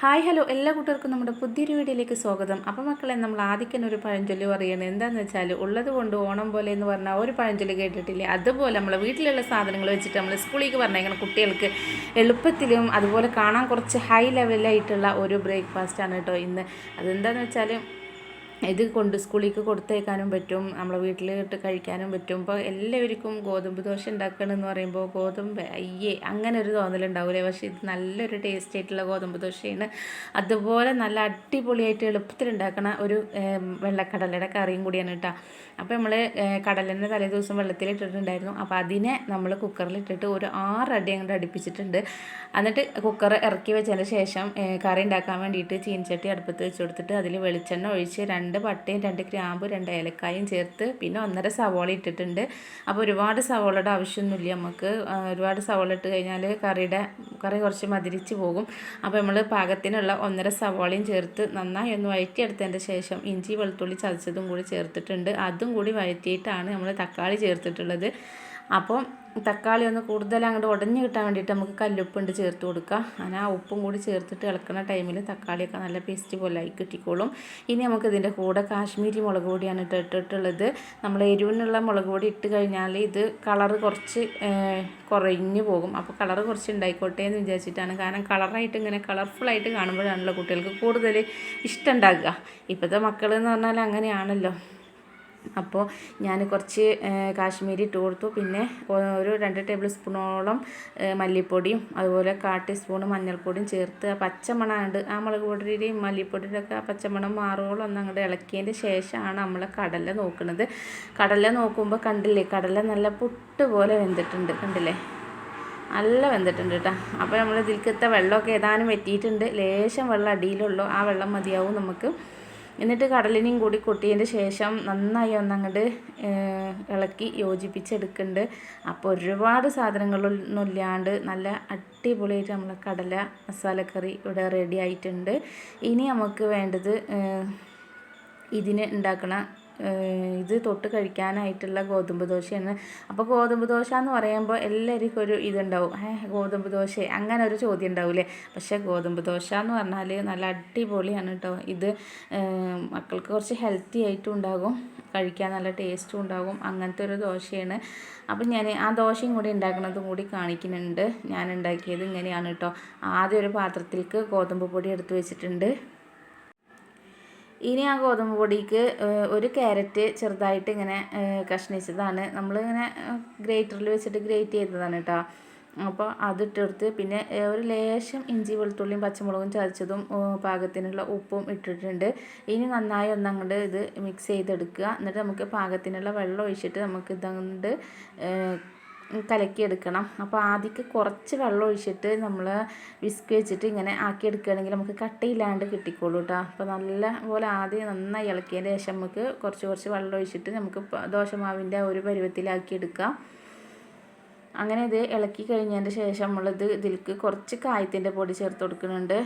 Hi hello എല്ലാ കൂട്ടുകാർക്കും നമ്മുടെ പുതിയൊരു വീഡിയോയിലേക്ക് സ്വാഗതം. അപ്പോൾ മക്കളെ, നമ്മൾ ആദ്യം ഒരു പഴഞ്ചൊല്ല് പറയുന്നത് എന്താണെന്ന് വെച്ചാൽ, ഉള്ളത് കൊണ്ട് ഓണം പോലെ എന്ന് പറഞ്ഞാൽ ഒരു പഴഞ്ചൊല്ല് കേട്ടിട്ടില്ലേ? അതുപോലെ നമ്മളെ വീട്ടിലുള്ള സാധനങ്ങൾ വെച്ചിട്ട് നമ്മൾ സ്കൂളിലേക്ക് പറഞ്ഞേക്കണം കുട്ടികൾക്ക് എളുപ്പത്തിലും അതുപോലെ കാണാൻ കുറച്ച് ഹൈ ലെവലായിട്ടുള്ള ഒരു ബ്രേക്ക്ഫാസ്റ്റാണ് കേട്ടോ ഇന്ന്. അതെന്താണെന്ന് വെച്ചാൽ, ഇത് സ്കൂളിലേക്ക് കൊടുത്തേക്കാനും പറ്റും, നമ്മളെ വീട്ടിലിട്ട് കഴിക്കാനും പറ്റും. ഇപ്പോൾ എല്ലാവർക്കും ഗോതമ്പ് ദോശ ഉണ്ടാക്കണമെന്ന് പറയുമ്പോൾ ഗോതമ്പ് അയ്യേ അങ്ങനെ ഒരു തോന്നലുണ്ടാവില്ലേ? പക്ഷേ ഇത് നല്ലൊരു ടേസ്റ്റ് ആയിട്ടുള്ള ഗോതമ്പ് ദോശയാണ്. അതുപോലെ നല്ല അടിപൊളിയായിട്ട് എളുപ്പത്തിൽ ഉണ്ടാക്കണ ഒരു വെള്ളക്കടലയുടെ കറിയും കൂടിയാണ് കേട്ടോ. അപ്പോൾ നമ്മൾ കടലിൻ്റെ തലേ ദിവസം വെള്ളത്തിലിട്ടിട്ടുണ്ടായിരുന്നു. അപ്പോൾ അതിനെ നമ്മൾ കുക്കറിലിട്ടിട്ട് ഒരു 6 അടി അങ്ങോട്ട് അടുപ്പിച്ചിട്ടുണ്ട്. എന്നിട്ട് കുക്കർ ഇറക്കി വെച്ചതിന് ശേഷം കറി ഉണ്ടാക്കാൻ വേണ്ടിയിട്ട് ചീനച്ചട്ടി അടുപ്പത്ത് വെച്ച് കൊടുത്തിട്ട് അതിൽ വെളിച്ചെണ്ണ ഒഴിച്ച് 2 പട്ടയും 2 ഗ്രാമ്പും 2 ഏലക്കായും ചേർത്ത് പിന്നെ 1.5 സവോള ഇട്ടിട്ടുണ്ട്. അപ്പോൾ ഒരുപാട് സവോളയുടെ ആവശ്യമൊന്നുമില്ല നമുക്ക്. ഒരുപാട് സവോള ഇട്ട് കഴിഞ്ഞാൽ കറി കുറച്ച് മധുരിച്ച് പോകും. അപ്പോൾ നമ്മൾ പാകത്തിനുള്ള 1.5 സവോളയും ചേർത്ത് നന്നായി ഒന്ന് വഴറ്റിയെടുത്തതിൻ്റെ ശേഷം ഇഞ്ചി വെളുത്തുള്ളി ചതച്ചതും കൂടി ചേർത്തിട്ടുണ്ട്. അതും കൂടി വഴറ്റിയിട്ടാണ് നമ്മൾ തക്കാളി ചേർത്തിട്ടുള്ളത്. അപ്പോൾ തക്കാളി ഒന്ന് കൂടുതൽ അങ്ങോട്ട് ഉടഞ്ഞ് കിട്ടാൻ വേണ്ടിയിട്ട് നമുക്ക് കല്ലുപ്പുണ്ട് ചേർത്ത് കൊടുക്കുക. അങ്ങനെ ആ ഉപ്പും കൂടി ചേർത്തിട്ട് ഇളക്കുന്ന ടൈമിൽ തക്കാളിയൊക്കെ നല്ല പേസ്റ്റ് പോലെ ആയി കിട്ടിക്കോളും. ഇനി നമുക്ക് ഇതിൻ്റെ കൂടെ കാശ്മീരി മുളക് പൊടിയാണ് ഇട്ടിട്ടുള്ളത്. നമ്മൾ എരിവിനുള്ള മുളക് പൊടി ഇട്ട് കഴിഞ്ഞാൽ ഇത് കളറ് കുറച്ച് കുറഞ്ഞു പോകും. അപ്പോൾ കളറ് കുറച്ച് ഉണ്ടായിക്കോട്ടെ എന്ന് വിചാരിച്ചിട്ടാണ്. കാരണം കളറായിട്ട് ഇങ്ങനെ കളർഫുള്ളായിട്ട് കാണുമ്പോഴാണല്ലോ കുട്ടികൾക്ക് കൂടുതൽ ഇഷ്ടം ഉണ്ടാകുക. ഇപ്പോഴത്തെ മക്കൾ എന്ന് പറഞ്ഞാൽ അങ്ങനെയാണല്ലോ. അപ്പോൾ ഞാൻ കുറച്ച് കാശ്മീരി ഇട്ട് കൊടുത്തു. പിന്നെ ഒരു 2 ടേബിൾ സ്പൂണോളം മല്ലിപ്പൊടിയും അതുപോലെ 1/4 ടീസ്പൂൺ മഞ്ഞൾപ്പൊടിയും ചേർത്ത് ആ പച്ചമണമുണ്ട് ആ മുളക് പൊടിയുടെയും മല്ലിപ്പൊടിയുടെയൊക്കെ ആ പച്ചമണം മാറുകയോളം ഒന്ന് അങ്ങോട്ട് ഇളക്കിയതിൻ്റെ ശേഷമാണ് നമ്മൾ കടല നോക്കുന്നത്. കടല നോക്കുമ്പോൾ കണ്ടില്ലേ, കടല നല്ല പുട്ട് പോലെ വെന്തിട്ടുണ്ട്, കണ്ടില്ലേ, നല്ല വെന്തിട്ടുണ്ട് കേട്ടോ. അപ്പോൾ നമ്മൾ ഇതിൽക്കത്തെ വെള്ളമൊക്കെ ഏതാനും വറ്റിയിട്ടുണ്ട്. ലേശം വെള്ളം അടിയിലുള്ളൂ, ആ വെള്ളം മതിയാവും നമുക്ക്. എന്നിട്ട് കടലിനെയും കൂടി കൊട്ടിയതിൻ്റെ ശേഷം നന്നായി ഒന്നങ്ങോട്ട് ഇളക്കി യോജിപ്പിച്ചെടുക്കുന്നുണ്ട്. അപ്പോൾ ഒരുപാട് സാധനങ്ങളൊന്നും ഇല്ലാണ്ട് നല്ല അടിപൊളിയായിട്ട് നമ്മൾ കടല മസാലക്കറി ഇവിടെ റെഡി ആയിട്ടുണ്ട്. ഇനി നമുക്ക് വേണ്ടത് ഇതിന് ഉണ്ടാക്കണ ഇത് തൊട്ട് കഴിക്കാനായിട്ടുള്ള ഗോതമ്പ് ദോശയാണ്. അപ്പോൾ ഗോതമ്പ് ദോശ എന്ന് പറയുമ്പോൾ എല്ലാവർക്കും ഒരു ഇതുണ്ടാവും, ഗോതമ്പ് ദോശ അങ്ങനെ ഒരു ചോദ്യം ഉണ്ടാവില്ലേ? പക്ഷേ ഗോതമ്പ് ദോശ എന്ന് പറഞ്ഞാൽ നല്ല അടിപൊളിയാണ് കേട്ടോ. ഇത് മക്കൾക്ക് കുറച്ച് ഹെൽത്തി ആയിട്ടും ഉണ്ടാകും, കഴിക്കാൻ നല്ല ടേസ്റ്റും ഉണ്ടാകും. അങ്ങനത്തെ ഒരു ദോശയാണ്. അപ്പം ഞാൻ ആ ദോശയും കൂടി ഉണ്ടാക്കുന്നതും കൂടി കാണിക്കുന്നുണ്ട്. ഞാൻ ഉണ്ടാക്കിയത് ഇങ്ങനെയാണ് കേട്ടോ. ആദ്യം ഒരു പാത്രത്തിലേക്ക് ഗോതമ്പ് പൊടി എടുത്ത് വെച്ചിട്ടുണ്ട്. ഇനി ആ ഗോതമ്പ് പൊടിക്ക് ഒരു ക്യാരറ്റ് ചെറുതായിട്ട് ഇങ്ങനെ കഷ്ണിച്ചതാണ്, നമ്മളിങ്ങനെ ഗ്രേറ്ററിൽ വെച്ചിട്ട് ഗ്രേറ്റ് ചെയ്തതാണ് കേട്ടോ. അപ്പോൾ അതിട്ടെടുത്ത് പിന്നെ ഒരു ലേശം ഇഞ്ചി വെളുത്തുള്ളിയും പച്ചമുളകും ചതച്ചതും പാകത്തിനുള്ള ഉപ്പും ഇട്ടിട്ടുണ്ട്. ഇനി നന്നായി ഒന്നങ്ങോട്ട് ഇത് മിക്സ് ചെയ്തെടുക്കുക. എന്നിട്ട് നമുക്ക് പാകത്തിനുള്ള വെള്ളം ഒഴിച്ചിട്ട് നമുക്ക് ഇതങ്ങോട്ട് കലക്കിയെടുക്കണം. അപ്പോൾ ആദ്യം കുറച്ച് വെള്ളം ഒഴിച്ചിട്ട് നമ്മൾ വിസ്ക് വെച്ചിട്ട് ഇങ്ങനെ ആക്കിയെടുക്കുകയാണെങ്കിൽ നമുക്ക് കട്ടയില്ലാണ്ട് കിട്ടിക്കോളൂ കേട്ടോ. അപ്പോൾ നല്ല പോലെ ആദ്യം നന്നായി ഇളക്കിയതിന് ശേഷം നമുക്ക് കുറച്ച് വെള്ളം ഒഴിച്ചിട്ട് നമുക്ക് ദോശമാവിൻ്റെ ഒരു പരുവത്തിലാക്കിയെടുക്കാം. അങ്ങനെ ഇത് ഇളക്കി കഴിഞ്ഞതിൻ്റെ ശേഷം ഇതിലേക്ക് കുറച്ച് കായത്തിൻ്റെ പൊടി ചേർത്ത് കൊടുക്കുന്നുണ്ട്.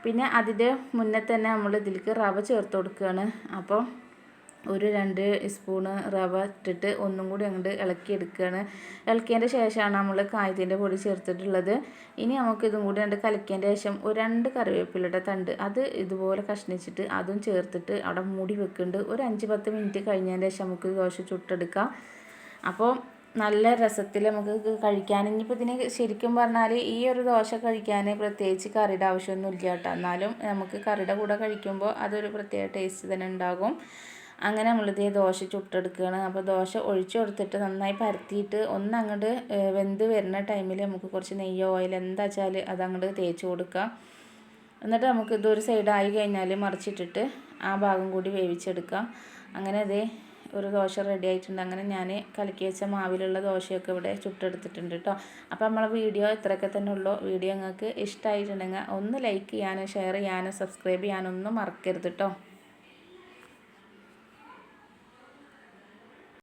പിന്നെ അതിൻ്റെ മുന്നേ തന്നെ നമ്മൾ ഇതിലേക്ക് റവ ചേർത്ത് കൊടുക്കുകയാണ്. അപ്പോൾ ഒരു 2 സ്പൂണ് റവ ഇട്ടിട്ട് ഒന്നും കൂടി അങ്ങോട്ട് ഇളക്കിയെടുക്കുകയാണ്. ഇളക്കിയതിൻ്റെ ശേഷമാണ് നമ്മൾ കായത്തിൻ്റെ പൊടി ചേർത്തിട്ടുള്ളത്. ഇനി നമുക്ക് ഇതും കൂടി കലക്കിയതിൻ്റെ ശേഷം ഒരു 2 കറിവേപ്പിലയുടെ തണ്ട് അത് ഇതുപോലെ കഷ്ണിച്ചിട്ട് അതും ചേർത്തിട്ട് അവിടെ മൂടി വെക്കുന്നുണ്ട്. ഒരു 5-10 മിനിറ്റ് കഴിഞ്ഞതിൻ്റെ ശേഷം നമുക്ക് ദോശ ചുട്ടെടുക്കാം. അപ്പോൾ നല്ല രസത്തിൽ നമുക്ക് കഴിക്കാൻ. ഇനിയിപ്പോൾ ഇതിന് ശരിക്കും പറഞ്ഞാൽ ഈ ഒരു ദോശ കഴിക്കാൻ പ്രത്യേകിച്ച് കറിയുടെ ആവശ്യമൊന്നും ഇല്ല കേട്ടോ. എന്നാലും നമുക്ക് കറിയുടെ കൂടെ കഴിക്കുമ്പോൾ അതൊരു പ്രത്യേക ടേസ്റ്റ് തന്നെ ഉണ്ടാകും. അങ്ങനെ നമ്മളിതേ ദോശ ചുട്ടെടുക്കുകയാണ്. അപ്പോൾ ദോശ ഒഴിച്ചു കൊടുത്തിട്ട് നന്നായി പരത്തിയിട്ട് ഒന്നങ്ങോട്ട് വെന്ത് വരുന്ന ടൈമിൽ നമുക്ക് കുറച്ച് നെയ്യോ ഓയിൽ എന്താ വെച്ചാൽ അതങ്ങോട്ട് തേച്ച് കൊടുക്കാം. എന്നിട്ട് നമുക്ക് ഇതൊരു സൈഡായി കഴിഞ്ഞാൽ മറിച്ചിട്ടിട്ട് ആ ഭാഗം കൂടി വേവിച്ചെടുക്കാം. അങ്ങനെ അതേ ഒരു ദോശ റെഡി ആയിട്ടുണ്ട്. അങ്ങനെ ഞാൻ കലക്കി വെച്ച മാവിലുള്ള ദോശയൊക്കെ ഇവിടെ ചുട്ടെടുത്തിട്ടുണ്ട് കേട്ടോ. അപ്പോൾ നമ്മളെ വീഡിയോ ഇത്രയൊക്കെ തന്നെ ഉള്ളൂ. വീഡിയോ നിങ്ങൾക്ക് ഇഷ്ടമായിട്ടുണ്ടെങ്കിൽ ഒന്ന് ലൈക്ക് ചെയ്യാനും ഷെയർ ചെയ്യാനും സബ്സ്ക്രൈബ് ചെയ്യാനൊന്നും മറക്കരുത് കേട്ടോ.